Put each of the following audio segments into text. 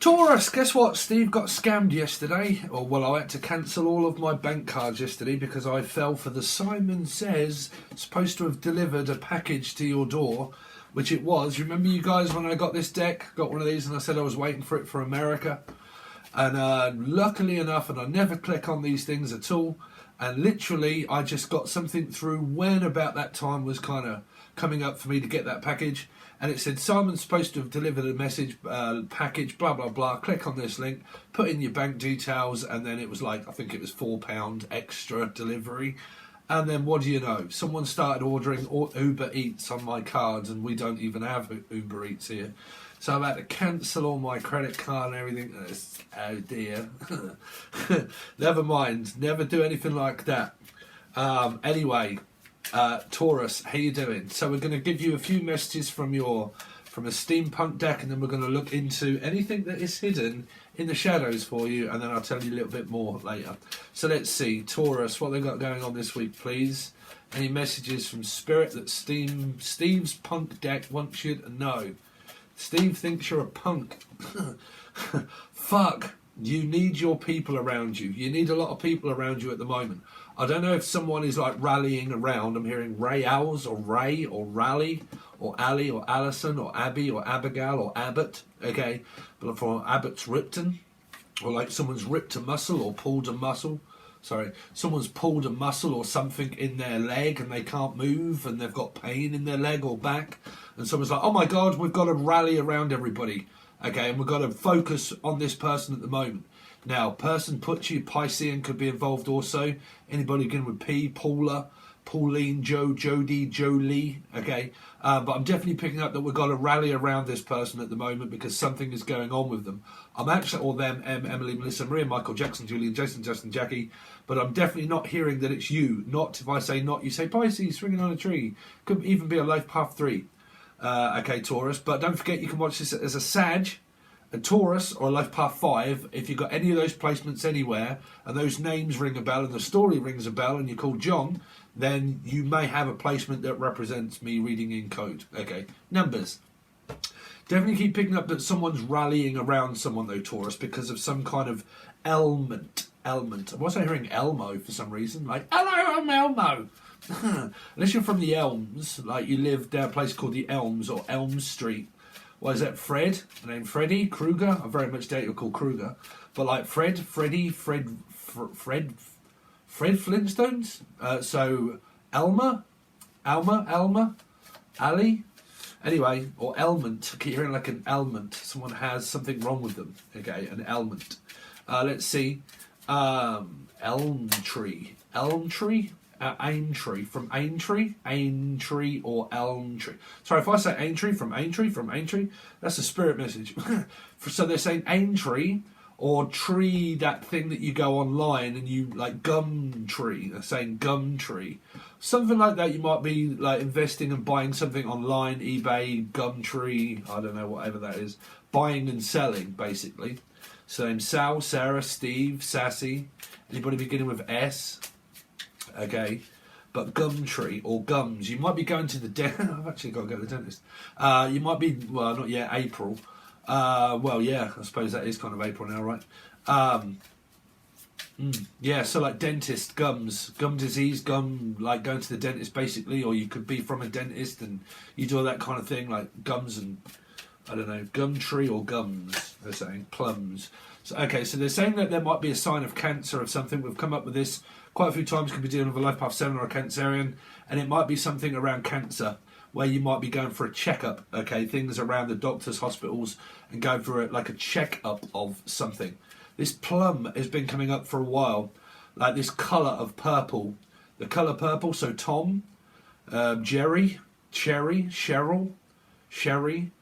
Taurus, guess what? Steve got scammed yesterday. Or, well, I had to cancel all of my bank cards yesterday because I fell for the Simon Says supposed to have delivered a package to your door, which it was. Remember you guys when I got this deck? Got one of these and I said I was waiting for it for America. And luckily enough, and I never click on these things at all, and literally I just got something through when about that time was kind of coming up for me to get that package. And it said, Simon's supposed to have delivered a message, package, blah, blah, blah. Click on this link, put in your bank details, and then it was like, I think it was £4 extra delivery. And then what do you know? Someone started ordering Uber Eats on my cards, and we don't even have Uber Eats here. So I've had to cancel all my credit card and everything. Oh dear. Never mind. Never do anything like that. Anyway. Taurus, how you doing? So we're going to give you a few messages from a steampunk deck, and then we're going to look into anything that is hidden in the shadows for you, and then I'll tell you a little bit more later. So let's see, Taurus, what they got going on this week, please. Any messages from Spirit that Steve's punk deck wants you to know? Steve thinks you're a punk. Fuck. You need your people around you. You need a lot of people around you at the moment. I don't know if someone is like rallying around. I'm hearing Ray Owls or Ray or Rally or Ali or Alison or Abby or Abigail or Abbott. Okay, but for Abbott's Ripton, or like someone's ripped a muscle or pulled a muscle. Sorry, someone's pulled a muscle or something in their leg and they can't move and they've got pain in their leg or back. And someone's like, oh my God, we've got to rally around everybody. Okay, and we've got to focus on this person at the moment. Now, person Putchi, Piscean could be involved also. Anybody again with P, Paula, Pauline, Joe, Jody, Jolie. Okay, but I'm definitely picking up that we've got to rally around this person at the moment because something is going on with them. I'm actually, or them, Emily, Melissa, Maria, Michael, Jackson, Julian, Jason, Justin, Jackie. But I'm definitely not hearing that it's you. Not if I say not, you say Pisces, swinging on a tree. Could even be a Life Path 3. Okay, Taurus. But don't forget you can watch this as a Sag, a Taurus, or a Life Path 5. If you've got any of those placements anywhere and those names ring a bell and the story rings a bell and you're called John, then you may have a placement that represents me reading in code. Okay, numbers. Definitely keep picking up that someone's rallying around someone though, Taurus, because of some kind of ailment. I'm also hearing Elmo for some reason, like, hello, I'm Elmo. Unless you're from the Elms, like you live down a place called the Elms or Elm Street. What is that, Fred? The name Freddy Krueger? I very much doubt you're called Krueger. But like Fred Flintstones? So Alma, Ali? Anyway, or ailment. I keep hearing like an ailment. Someone has something wrong with them. Okay, an ailment. Let's see. Elm tree. Aintree, from Aintree or Elm Tree. Sorry, if I say Aintree, from Aintree, that's a spirit message. So they're saying Aintree or tree, that thing that you go online and you like gum tree. They're saying gum tree. Something like that. You might be like investing and buying something online, eBay, Gumtree, I don't know, whatever that is. Buying and selling, basically. So name Sal, Sarah, Steve, Sassy. Anybody beginning with S? Okay, but Gumtree or Gums, you might be going to the dentist. I've actually got to go to the dentist. You might be, well, not yet, April. Well, yeah, I suppose that is kind of April now, right? Yeah, so like dentist, gum disease, like going to the dentist basically, or you could be from a dentist and you do all that kind of thing, like gums and, I don't know, Gumtree or gums, they're saying, plums. So, okay, so they're saying that there might be a sign of cancer of something. We've come up with this quite a few times. Could be dealing with a Life Path 7 or a Cancerian, and it might be something around cancer where you might be going for a checkup. Okay, things around the doctors, hospitals, and going for like a checkup of something. This plum has been coming up for a while, like this colour of purple. The colour purple. So Tom, Jerry, Cherry, Cheryl, Sherry.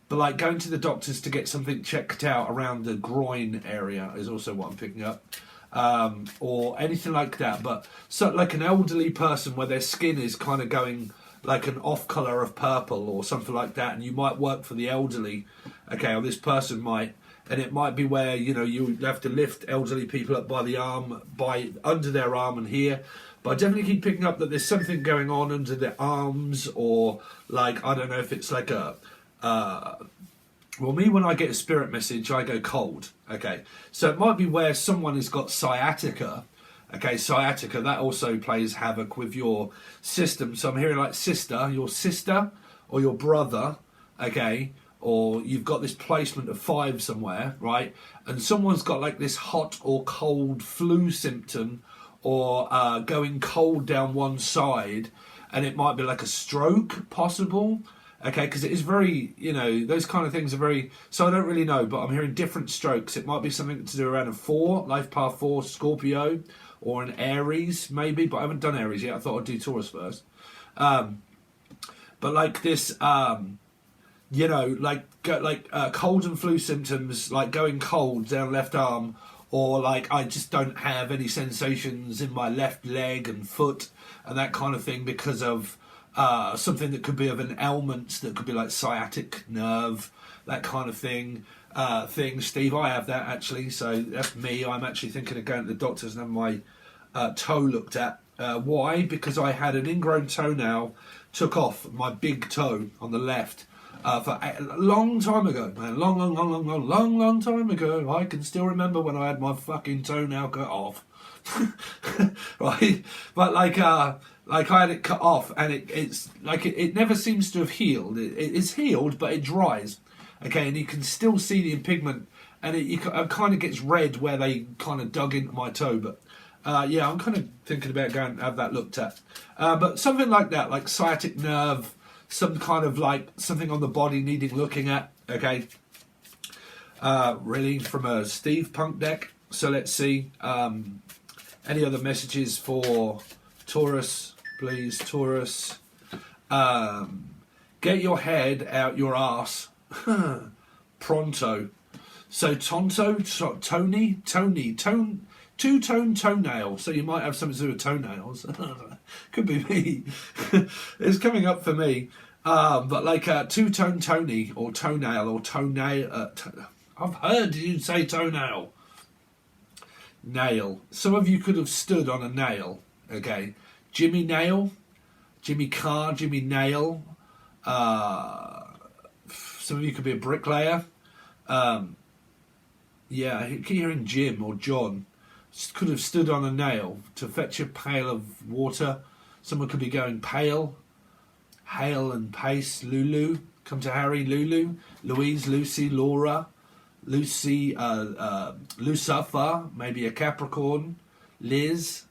But like going to the doctors to get something checked out around the groin area is also what I'm picking up. Or anything like that. But so like an elderly person where their skin is kind of going like an off colour of purple or something like that. And you might work for the elderly. Okay, or this person might. And it might be where, you know, you have to lift elderly people up by the arm, under their arm and here. But I definitely keep picking up that there's something going on under their arms, or like, I don't know if it's like a Well, me, when I get a spirit message, I go cold. Okay, so it might be where someone has got sciatica. Okay, sciatica, that also plays havoc with your system. So I'm hearing like sister, your sister or your brother, okay, or you've got this placement of 5 somewhere, right? And someone's got like this hot or cold flu symptom, or going cold down one side, and it might be like a stroke possible. Okay, because it is very, you know, those kind of things are very, so I don't really know, but I'm hearing different strokes. It might be something to do around a 4, life path 4, Scorpio, or an Aries, maybe, but I haven't done Aries yet. I thought I'd do Taurus first. But like this, you know, like cold and flu symptoms, like going cold down left arm, or like I just don't have any sensations in my left leg and foot and that kind of thing because of something that could be of an ailment, that could be like sciatic nerve, that kind of thing. Steve, I have that actually, so that's me. I'm actually thinking of going to the doctors and having my toe looked at. Why? Because I had an ingrown toenail took off my big toe on the left for a long time ago, man. Long time ago. I can still remember when I had my fucking toenail cut off. Right? But like I had it cut off, and it's like it never seems to have healed. It's healed, but it dries. Okay, and you can still see the impingement, and it kind of gets red where they kind of dug into my toe. But yeah, I'm kind of thinking about going and have that looked at. But something like that, like sciatic nerve, some kind of like something on the body needing looking at. Okay, really from a steampunk deck. So let's see. Any other messages for Taurus, please, Taurus? Get your head out your arse. Pronto. So Tony, two-tone toenail. So you might have something to do with toenails. Could be me. It's coming up for me. But like two-tone Tony, or toenail, or toenail. I've heard you say toenail. Nail. Some of you could have stood on a nail. Okay. Jimmy Nail, Jimmy Carr, Jimmy Nail. Some of you could be a bricklayer. Yeah, I keep hearing Jim or John. Could have stood on a nail to fetch a pail of water. Someone could be going pale. Hail and pace. Lulu. Come to Harry. Lulu. Louise. Lucy. Laura. Lucy. Lucifer. Maybe a Capricorn. Liz.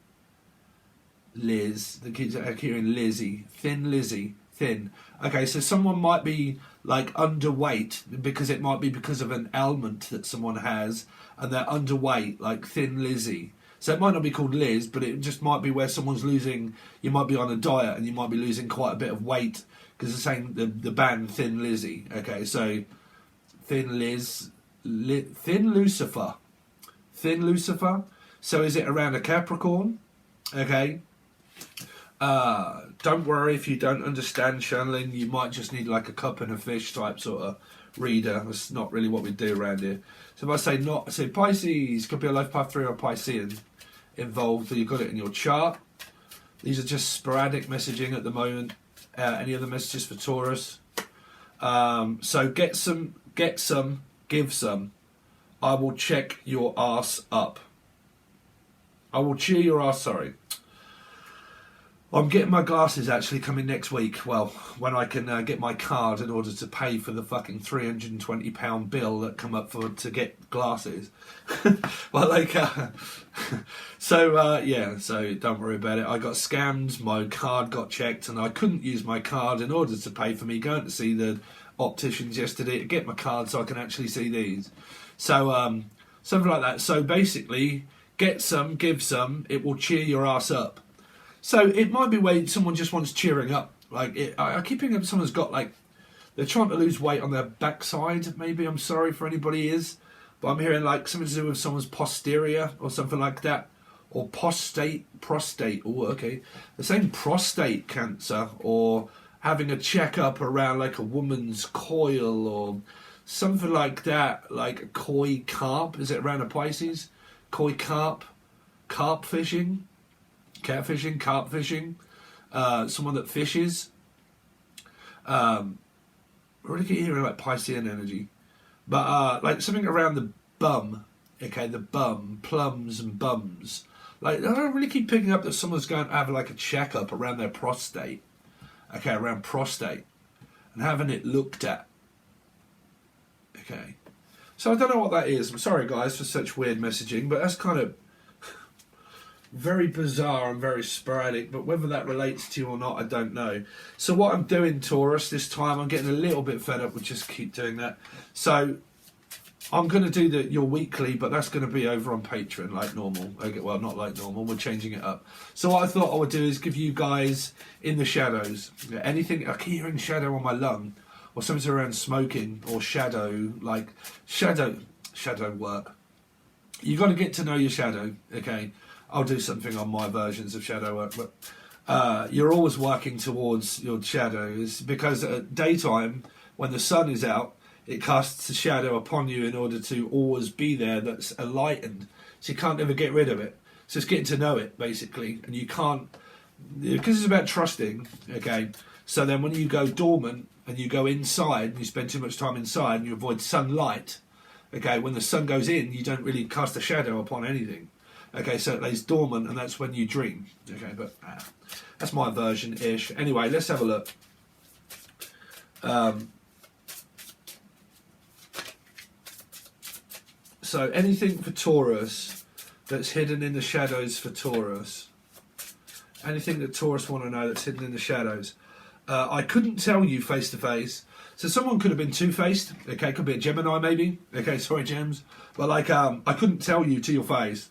The kids are hearing Lizzie. Thin Lizzie. Thin. Okay, so someone might be like underweight because it might be because of an ailment that someone has, and they're underweight, like Thin Lizzie. So it might not be called Liz, but it just might be where someone's losing. You might be on a diet and you might be losing quite a bit of weight because it's saying the band Thin Lizzie. Okay, so Thin Liz, Thin Lucifer, Thin Lucifer. So is it around a Capricorn? Okay. Don't worry if you don't understand channeling. You might just need like a cup and a fish type sort of reader. That's not really what we do around here. So if I say not, I say Pisces, could be a life path 3 or Piscean involved. So you've got it in your chart. These are just sporadic messaging at the moment. Any other messages for Taurus? So get some, give some. I will check your ass up. I will cheer your ass, sorry. I'm getting my glasses actually coming next week. Well, when I can get my card in order to pay for the fucking £320 bill that come up to get glasses. Well, like, yeah, so don't worry about it. I got scammed, my card got checked, and I couldn't use my card in order to pay for me going to see the opticians yesterday to get my card so I can actually see these. So, something like that. So basically, get some, give some, it will cheer your ass up. So it might be where someone just wants cheering up. Like I keep thinking someone's got like they're trying to lose weight on their backside. Maybe, I'm sorry for anybody is, but I'm hearing like something to do with someone's posterior or something like that, or prostate. Oh, okay. They're saying prostate cancer, or having a checkup around like a woman's coil or something like that. Like a koi carp. Is it around a Pisces? Koi carp fishing. Catfishing, carp fishing, someone that fishes. I really keep hearing like Piscean energy. But like something around the bum, okay, the bum, plums and bums. Like, I don't really keep picking up that someone's going to have like a checkup around their prostate, okay, around prostate, and having it looked at, okay. So I don't know what that is. I'm sorry, guys, for such weird messaging, but that's kind of very bizarre and very sporadic, but whether that relates to you or not, I don't know. So what I'm doing, Taurus, this time, I'm getting a little bit fed up with just keep doing that. So I'm going to do your weekly, but that's going to be over on Patron, like normal. Okay, well, not like normal, we're changing it up. So what I thought I would do is give you guys in the shadows, anything, I keep hearing shadow on my lung, or something around smoking, or shadow, like shadow work. You got to get to know your shadow, okay? I'll do something on my versions of shadow work, but you're always working towards your shadows, because at daytime, when the sun is out, it casts a shadow upon you in order to always be there that's enlightened. So you can't ever get rid of it. So it's getting to know it, basically. And you can't, because it's about trusting, okay? So then when you go dormant and you go inside and you spend too much time inside and you avoid sunlight, okay, when the sun goes in, you don't really cast a shadow upon anything. Okay, so it lays dormant, and that's when you dream. Okay, but that's my version-ish. Anyway, let's have a look. So anything for Taurus that's hidden in the shadows for Taurus. Anything that Taurus want to know that's hidden in the shadows. I couldn't tell you face to face. So someone could have been two-faced. Okay, could be a Gemini maybe. Okay, sorry, Gems. But like, I couldn't tell you to your face.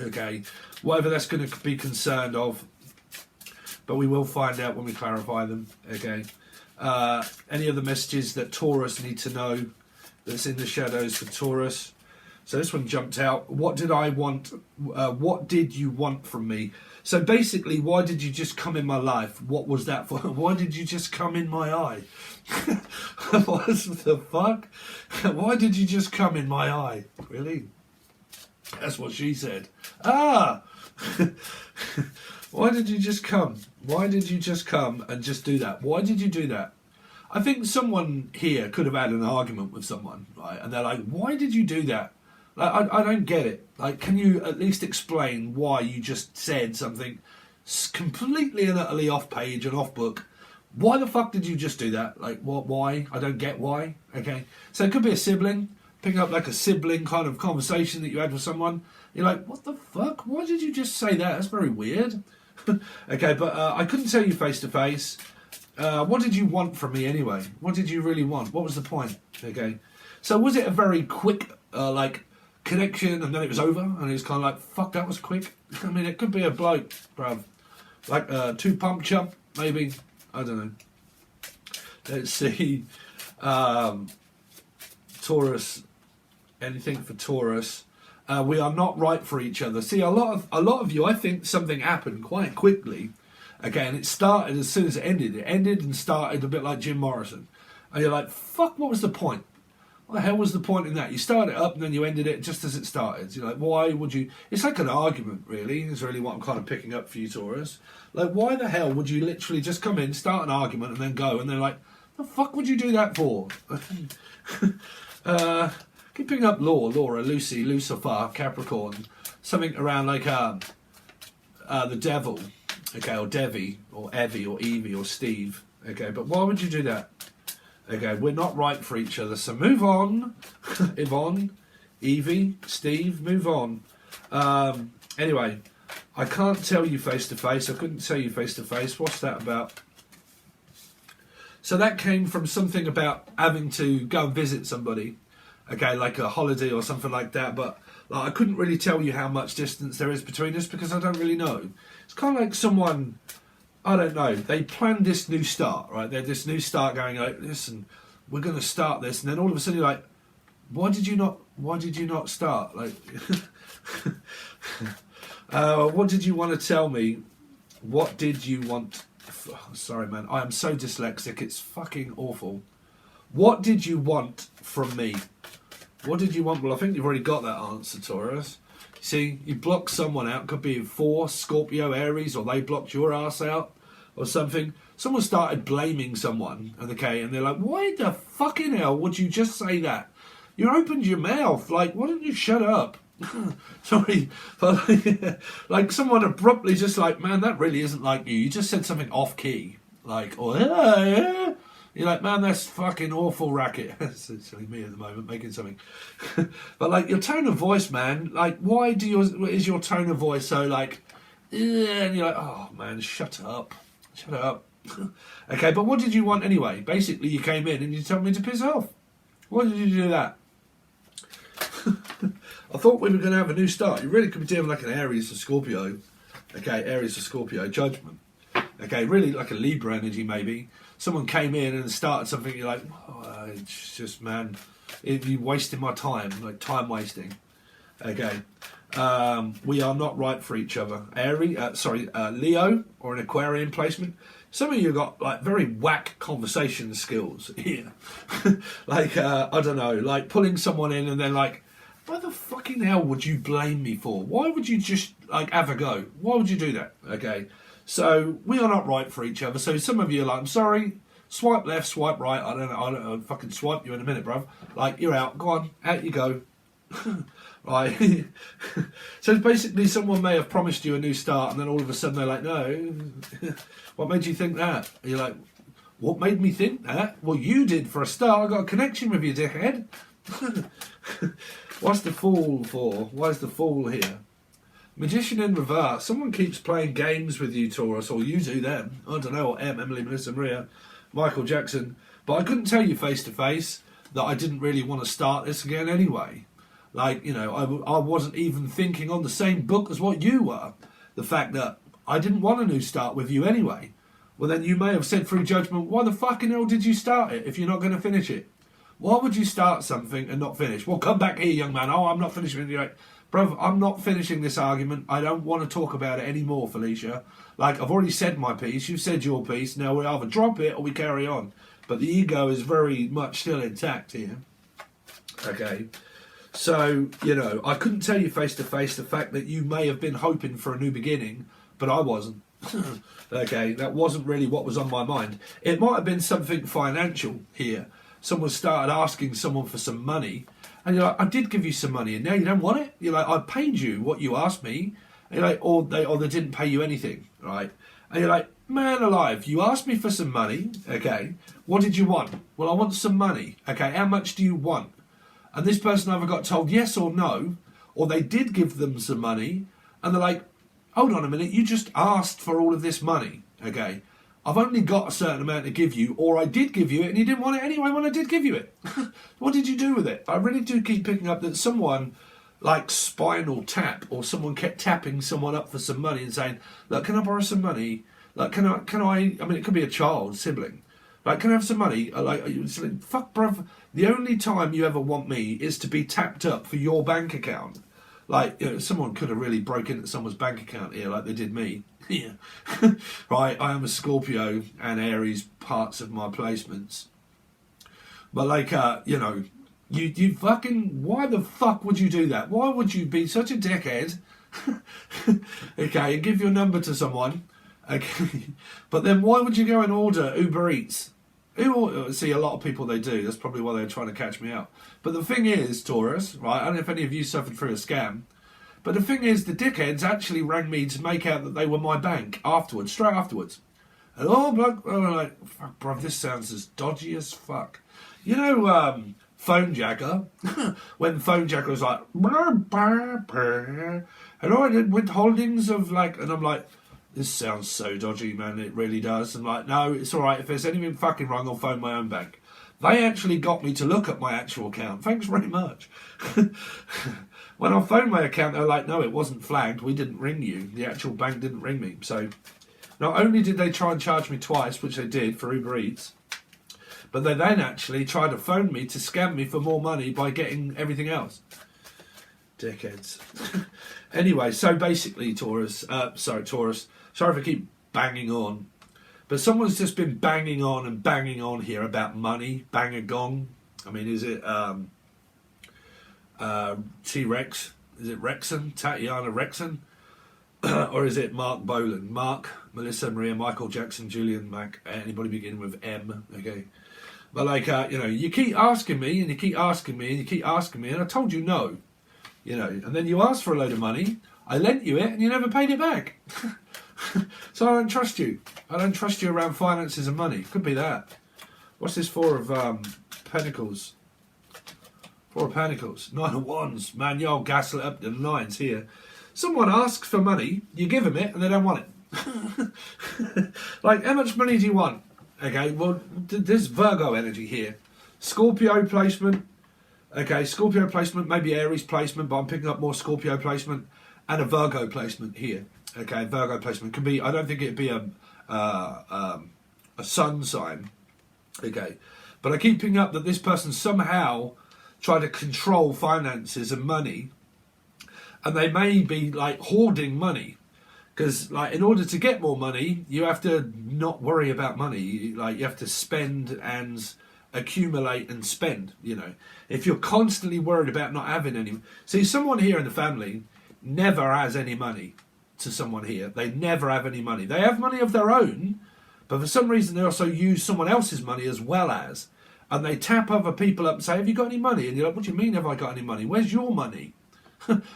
Okay, whatever that's going to be concerned of. But we will find out when we clarify them. Okay. Any other messages that Taurus need to know that's in the shadows for Taurus. So this one jumped out. What did I want? What did you want from me? So basically, why did you just come in my life? What was that for? Why did you just come in my eye? What the fuck? Why did you just come in my eye? Really? That's what she said. Ah! Why did you just come? Why did you just come and just do that? Why did you do that? I think someone here could have had an argument with someone, right? And they're like, why did you do that? Like, I don't get it. Like, can you at least explain why you just said something completely and utterly off page and off book? Why the fuck did you just do that? Like, what? Why? I don't get why. Okay, so it could be a sibling, picking up like a sibling kind of conversation that you had with someone. You're like, what the fuck? Why did you just say that? That's very weird. Okay, but I couldn't tell you face to face. What did you want from me anyway? What did you really want? What was the point? Okay, so was it a very quick like connection and then it was over and it was kind of like, fuck, that was quick? I mean, it could be a bloke, bruv, like two pump chump maybe. I don't know. Let's see. Taurus, anything for Taurus. We are not right for each other. See, a lot of you, I think something happened quite quickly. Again, it started as soon as it ended. It ended and started a bit like Jim Morrison. And you're like, fuck, what was the point? What the hell was the point in that? You started it up and then you ended it just as it started. You're like, why would you... It's like an argument, really, is really what I'm kind of picking up for you, Taurus. Like, why the hell would you literally just come in, start an argument, and then go, and they're like, the fuck would you do that for? Keep picking up Laura, Lucy, Lucifer, Capricorn, something around like the devil, okay, or Devi, or Evie, or Evie, or Steve, okay, but why would you do that? Okay, we're not right for each other, so move on. Yvonne, Evie, Steve, move on. Anyway, I can't tell you face to face. I couldn't tell you face to face. What's that about? So that came from something about having to go and visit somebody. Okay, like a holiday or something like that. But like, I couldn't really tell you how much distance there is between us because I don't really know. It's kind of like someone... I don't know. They planned this new start, right? They had this new start going like, listen, we're going to start this, and then all of a sudden you're like, why did you not start? Like, what did you want to tell me? What did you want? Sorry, man. I am so dyslexic. It's fucking awful. What did you want from me? What did you want? Well, I think you've already got that answer, Taurus. See, you blocked someone out. Could be 4 Scorpio, Aries, or they blocked your ass out or something. Someone started blaming someone, okay, and they're like, why the fucking hell would you just say that? You opened your mouth. Like, why don't you shut up? Sorry, but like someone abruptly just like, man, that really isn't like you. You just said something off key, like, or you're like, man, that's fucking awful racket. It's actually me at the moment making something, but like your tone of voice, man. Like, why is your tone of voice so like, and you're like, oh man, shut up. Okay, but what did you want anyway? Basically, you came in and you told me to piss off. Why did you do that? I thought we were going to have a new start. You really could be doing like an Aries or Scorpio. Okay, Aries or Scorpio, judgment. Okay, really like a Libra energy maybe. Someone came in and started something, you're like, oh, it's just, man, you're wasting my time, like time wasting. Okay, we are not right for each other. Leo or an Aquarian placement. Some of you got like very whack conversation skills here. Like, I don't know, like pulling someone in and then like, why the fucking hell would you blame me for? Why would you just like have a go? Why would you do that? Okay, so we are not right for each other. So some of you are like, I'm sorry, swipe left, swipe right. I don't know, I'll fucking swipe you in a minute, bruv. Like, you're out, go on, out you go. Right. So basically someone may have promised you a new start and then all of a sudden they're like, no. What made you think that? And you're like, what made me think that? Well, you did for a start. I got a connection with you, dickhead. What's the Fool for? Why is the Fool here? Magician in reverse. Someone keeps playing games with you, Taurus, or you do them. I don't know, or Emily, Melissa, Maria, Michael Jackson. But I couldn't tell you face to face that I didn't really want to start this again anyway. Like, you know, I wasn't even thinking on the same book as what you were. The fact that I didn't want a new start with you anyway. Well, then you may have said through judgment, why the fucking hell did you start it if you're not going to finish it? Why would you start something and not finish? Well, come back here, young man. Oh, I'm not finishing it. You're like, bruv, I'm not finishing this argument. I don't want to talk about it anymore, Felicia. Like, I've already said my piece. You've said your piece. Now we either drop it or we carry on. But the ego is very much still intact here. Okay. So, you know, I couldn't tell you face to face the fact that you may have been hoping for a new beginning, but I wasn't. Okay, that wasn't really what was on my mind. It might have been something financial here. Someone started asking someone for some money, and you're like, I did give you some money, and now you don't want it? You're like, I paid you what you asked me, and you're like, or they didn't pay you anything, right? And you're like, man alive, you asked me for some money, okay, what did you want? Well, I want some money, okay, how much do you want? And this person either got told yes or no, or they did give them some money, and they're like, hold on a minute, you just asked for all of this money, okay? I've only got a certain amount to give you, or I did give you it and you didn't want it anyway when I did give you it. What did you do with it? I really do keep picking up that someone, like Spinal Tap, or someone kept tapping someone up for some money and saying, look, can I borrow some money? Like, can I mean, it could be a child, sibling. Like, can I have some money? Like, fuck, bruv, the only time you ever want me is to be tapped up for your bank account. Like, you know, someone could have really broken into someone's bank account here like they did me. Yeah. Right, I am a Scorpio and Aries parts of my placements. But like, you know, you fucking, why the fuck would you do that? Why would you be such a dickhead? Okay, and give your number to someone. Okay. But then why would you go and order Uber Eats? See, a lot of people, they do. That's probably why they're trying to catch me out. But the thing is, Taurus, right, I don't know if any of you suffered through a scam, but the thing is, the dickheads actually rang me to make out that they were my bank afterwards, straight afterwards. And I'm like, fuck, bruv, this sounds as dodgy as fuck. You know, Phone Jacker, when Phone Jacker was like, and I did withholdings of like, and I'm like, this sounds so dodgy, man, it really does. And like, no, it's alright, if there's anything fucking wrong, I'll phone my own bank. They actually got me to look at my actual account. Thanks very much. When I phoned my account, they were like, no, it wasn't flagged, we didn't ring you. The actual bank didn't ring me. So, not only did they try and charge me twice, which they did for Uber Eats, but they then actually tried to phone me to scam me for more money by getting everything else. Dickheads. Anyway, so basically, Taurus, sorry if I keep banging on, but someone's just been banging on here about money, bang a gong. I mean, is it T-Rex? Is it Rexon? Tatiana Rexon? Or is it Mark Bolan? Mark, Melissa, Maria, Michael Jackson, Julian, Mac, anybody beginning with M, okay. But like, you know, you keep asking me and you keep asking me and you keep asking me, and I told you no, you know, and then you asked for a load of money, I lent you it and you never paid it back. So I don't trust you. I don't trust you around finances and money. Could be that. What's this Four of Pentacles? Four of Pentacles. Nine of Wands. Man, y'all gaslit up the lines here. Someone asks for money, you give them it and they don't want it. Like, how much money do you want? Okay, well, there's Virgo energy here. Scorpio placement. Okay, Scorpio placement, maybe Aries placement, but I'm picking up more Scorpio placement and a Virgo placement here. Okay, Virgo placement could be, I don't think it'd be a sun sign. Okay, but I keep picking up that this person somehow tried to control finances and money, and they may be like hoarding money. Because, like, in order to get more money, you have to not worry about money. Like, you have to spend and accumulate and spend, you know. If you're constantly worried about not having any... See, someone here in the family never has any money to someone here. They never have any money. They have money of their own, but for some reason they also use someone else's money as well as. And they tap other people up and say, have you got any money? And you're like, what do you mean have I got any money? Where's your money?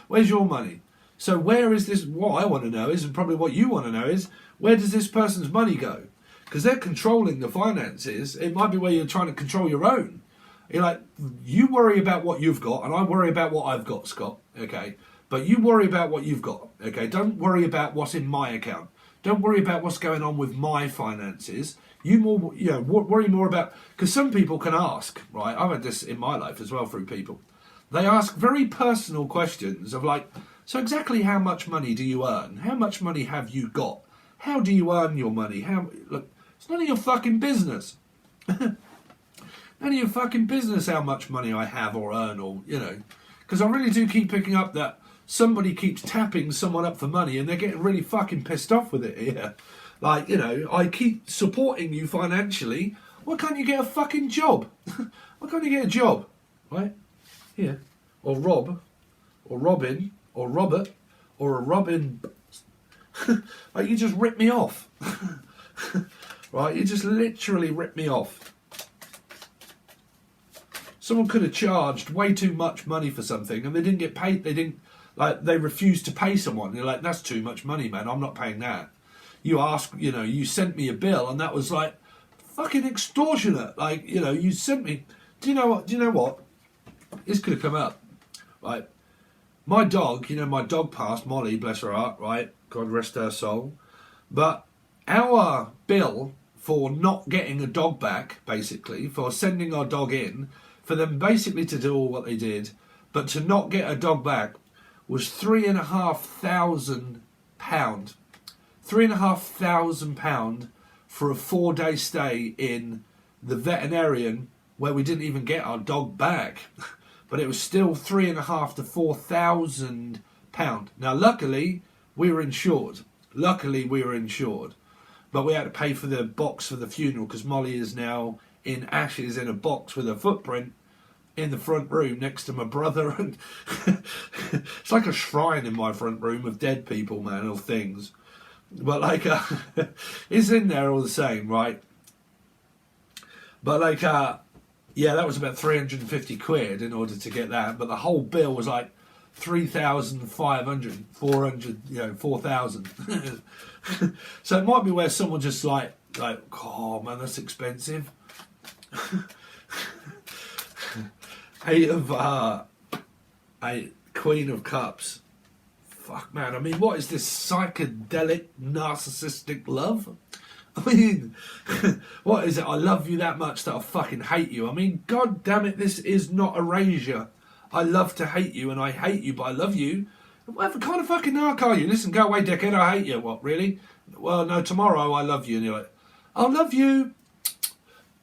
Where's your money? So where is this, what I want to know is, and probably what you want to know is, where does this person's money go? Because they're controlling the finances. It might be where you're trying to control your own. You're like, you worry about what you've got, and I worry about what I've got, Scott, okay? But you worry about what you've got, okay? Don't worry about what's in my account. Don't worry about what's going on with my finances. You know, worry more about, because some people can ask, right? I've had this in my life as well through people. They ask very personal questions of like, so exactly how much money do you earn? How much money have you got? How do you earn your money? Look, it's none of your fucking business. None of your fucking business how much money I have or earn, or, you know. Because I really do keep picking up that somebody keeps tapping someone up for money and they're getting really fucking pissed off with it here. Like, you know, I keep supporting you financially. Why can't you get a fucking job? Why can't you get a job? Right? Here. Or Rob. Or Robin. Or Robert, or a Robin. Like, you just rip me off. Right, you just literally rip me off. Someone could have charged way too much money for something and they didn't get paid. They refused to pay someone. You're like, that's too much money, man, I'm not paying that. You ask, you know, you sent me a bill and that was like fucking extortionate. Like, you know, you sent me, do you know what? This could have come up, right? My dog, you know, my dog passed, Molly, bless her heart, right? God rest her soul. But our bill for not getting a dog back, basically, for sending our dog in, for them basically to do all what they did, but to not get a dog back, was £3,500. £3,500 for a 4-day stay in the veterinarian where we didn't even get our dog back. But it was still £3,500 to £4,000. Now, luckily, we were insured. But we had to pay for the box for the funeral because Molly is now in ashes in a box with a footprint in the front room next to my brother. And it's like a shrine in my front room of dead people, man, or things. But, like, it's in there all the same, right? But, like, yeah, that was about 350 quid in order to get that, but the whole bill was like 3,500, 400, you know, 4,000. So it might be where someone just like, oh man, that's expensive. Eight Queen of Cups. Fuck, man. I mean, what is this psychedelic, narcissistic love? I mean, what is it? I love you that much that I fucking hate you. I mean, god damn it, this is not erasure. I love to hate you and I hate you, but I love you. What kind of fucking narc are you? Listen, go away, dickhead, I hate you. What, really? Well, no, tomorrow I love you. And you're like, I love you.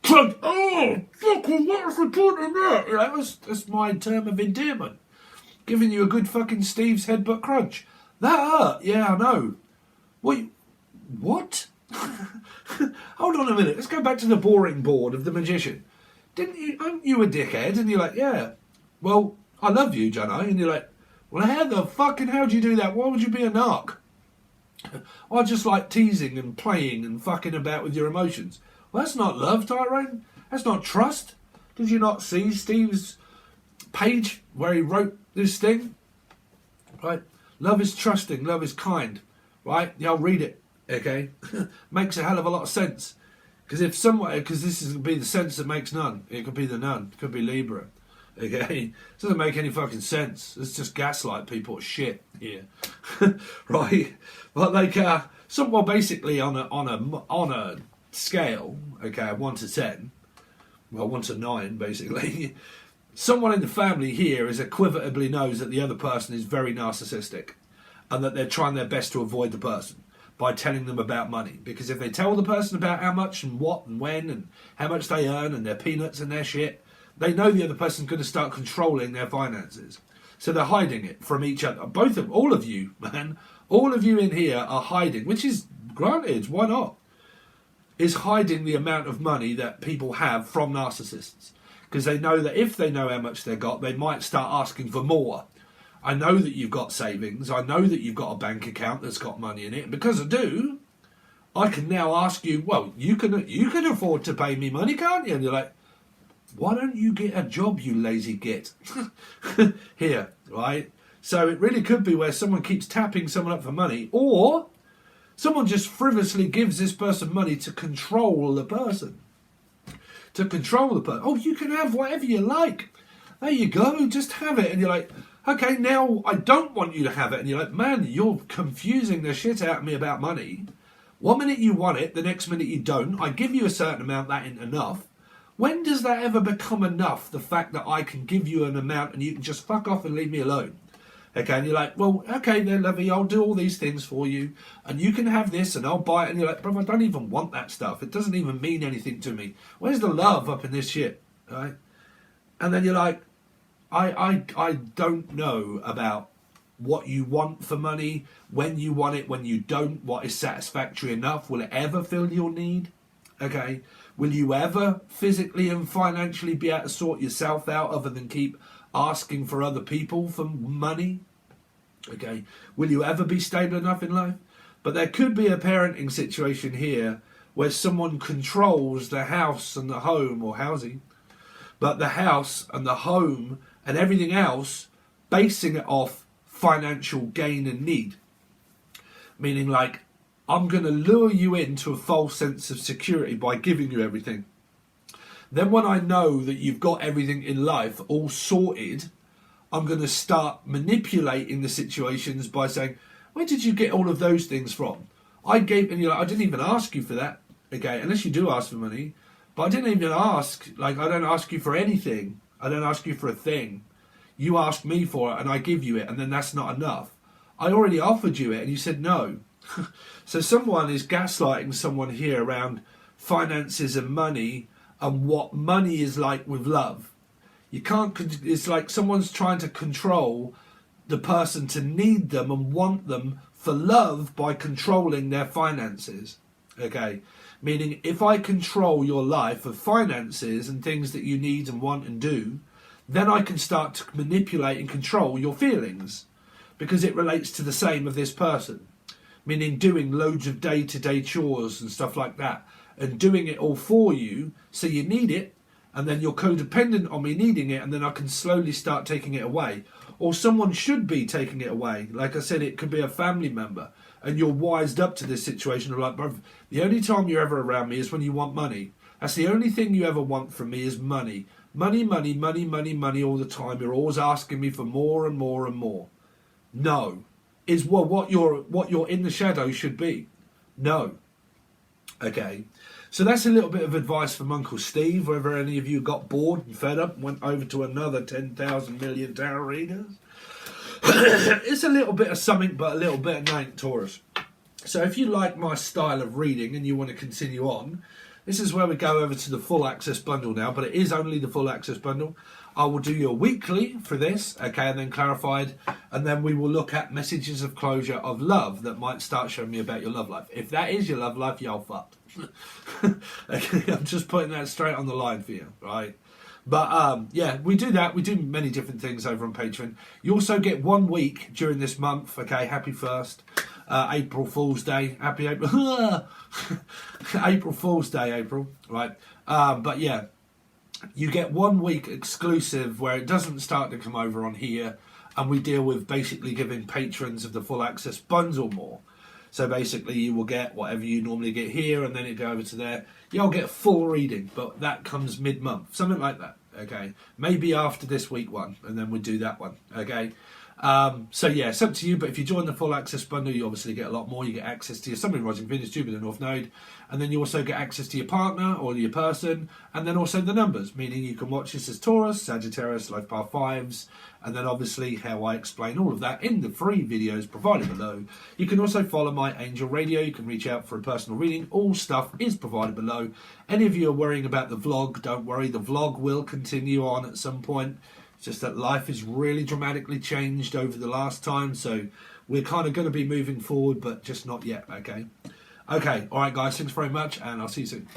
Oh, fucking what was the point of that? You know, that's my term of endearment. Giving you a good fucking Steve's headbutt crunch. That hurt. Yeah, I know. What? Hold on a minute. Let's go back to the boring board of the magician. Aren't you a dickhead? And you're like, yeah. Well, I love you, Jono. And you're like, well, how the fucking hell do you do that? Why would you be a narc? I just like teasing and playing and fucking about with your emotions. Well, that's not love, Tyrone. That's not trust. Did you not see Steve's page where he wrote this thing? Right? Love is trusting, love is kind. Right? Yeah, I'll read it. Okay? Makes a hell of a lot of sense. Because this is going to be the sense that makes none. It could be the none. It could be Libra. Okay? It doesn't make any fucking sense. It's just gaslight people shit here. Right? But like, well, basically on a scale, okay, 1 to 10, well, 1 to 9, basically, someone in the family here is equivotably knows that the other person is very narcissistic and that they're trying their best to avoid the person by telling them about money. Because if they tell the person about how much and what and when and how much they earn and their peanuts and their shit, they know the other person's going to start controlling their finances. So they're hiding it from each other. All of you, man, all of you in here are hiding, which is granted, why not? Is hiding the amount of money that people have from narcissists. Because they know that if they know how much they've got, they might start asking for more. I know that you've got savings. I know that you've got a bank account that's got money in it. And because I do, I can now ask you, well, you can afford to pay me money, can't you? And you're like, why don't you get a job, you lazy git? Here, right? So it really could be where someone keeps tapping someone up for money, or someone just frivolously gives this person money to control the person. To control the person. Oh, you can have whatever you like. There you go, just have it. And you're like, okay, now I don't want you to have it. And you're like, man, you're confusing the shit out of me about money. 1 minute you want it, the next minute you don't. I give you a certain amount, that ain't enough. When does that ever become enough, the fact that I can give you an amount and you can just fuck off and leave me alone? Okay, and you're like, well, okay then, lovey, I'll do all these things for you, and you can have this, and I'll buy it. And you're like, bro, I don't even want that stuff. It doesn't even mean anything to me. Where's the love up in this shit, right? And then you're like, I don't know about what you want for money, when you want it, when you don't, what is satisfactory enough. Will it ever fill your need? Okay. Will you ever physically and financially be able to sort yourself out other than keep asking for other people for money? Okay. Will you ever be stable enough in life? But there could be a parenting situation here where someone controls the house and the home, or housing, but the house and the home and everything else, basing it off financial gain and need. Meaning like, I'm going to lure you into a false sense of security by giving you everything. Then when I know that you've got everything in life all sorted, I'm going to start manipulating the situations by saying, where did you get all of those things from? And you're like, I didn't even ask you for that. Okay, unless you do ask for money. But I didn't even ask, like, I don't ask you for anything. I don't ask you for a thing. You ask me for it and I give you it, and then that's not enough. I already offered you it and you said no. So someone is gaslighting someone here around finances and money and what money is like with love. You can't, it's like someone's trying to control the person to need them and want them for love by controlling their finances. Okay, meaning if I control your life of finances and things that you need and want and do, then I can start to manipulate and control your feelings, because it relates to the same of this person. Meaning doing loads of day-to-day chores and stuff like that, and doing it all for you, so you need it, and then you're codependent on me needing it, and then I can slowly start taking it away. Or someone should be taking it away. Like I said, it could be a family member, and you're wised up to this situation of like, bro, the only time you're ever around me is when you want money. That's the only thing you ever want from me is money. Money, money, money, money, money all the time. You're always asking me for more and more and more. No. Is what your in the shadow should be. No. Okay. So that's a little bit of advice from Uncle Steve. Whether any of you got bored and fed up and went over to another 10,000 million tarot readers. It's a little bit of something, but a little bit of night, Taurus. So if you like my style of reading and you want to continue on, this is where we go over to the full access bundle now, but it is only the full access bundle. I will do your weekly for this, okay, and then clarified, and then we will look at messages of closure of love that might start showing me about your love life. If that is your love life, you're fucked. Okay, I'm just putting that straight on the line for you, right? But yeah, we do that. We do many different things over on Patreon. You also get 1 week during this month, okay, happy 1st. April Fool's Day, happy April. April Fool's Day, April, right? But yeah. you get 1 week exclusive where it doesn't start to come over on here, and we deal with basically giving patrons of the full access bundle more. So basically you will get whatever you normally get here, and then it go over to there. You'll get full reading, but that comes mid-month, something like that, okay? Maybe after this week one, and then we do that one, okay? So yeah, it's up to you, but if you join the full access bundle, you obviously get a lot more. You get access to your Sun, Moon, Rising, Venus, Jupiter, North Node, and then you also get access to your partner or your person, and then also the numbers, meaning you can watch this as Taurus, Sagittarius, Life Path 5s, and then obviously how I explain all of that in the free videos provided below. You can also follow my Angel Radio. You can reach out for a personal reading. All stuff is provided below. Any of you are worrying about the vlog, don't worry, the vlog will continue on at some point. It's just that life has really dramatically changed over the last time, so we're kind of going to be moving forward, but just not yet, okay? Okay, all right, guys, thanks very much, and I'll see you soon.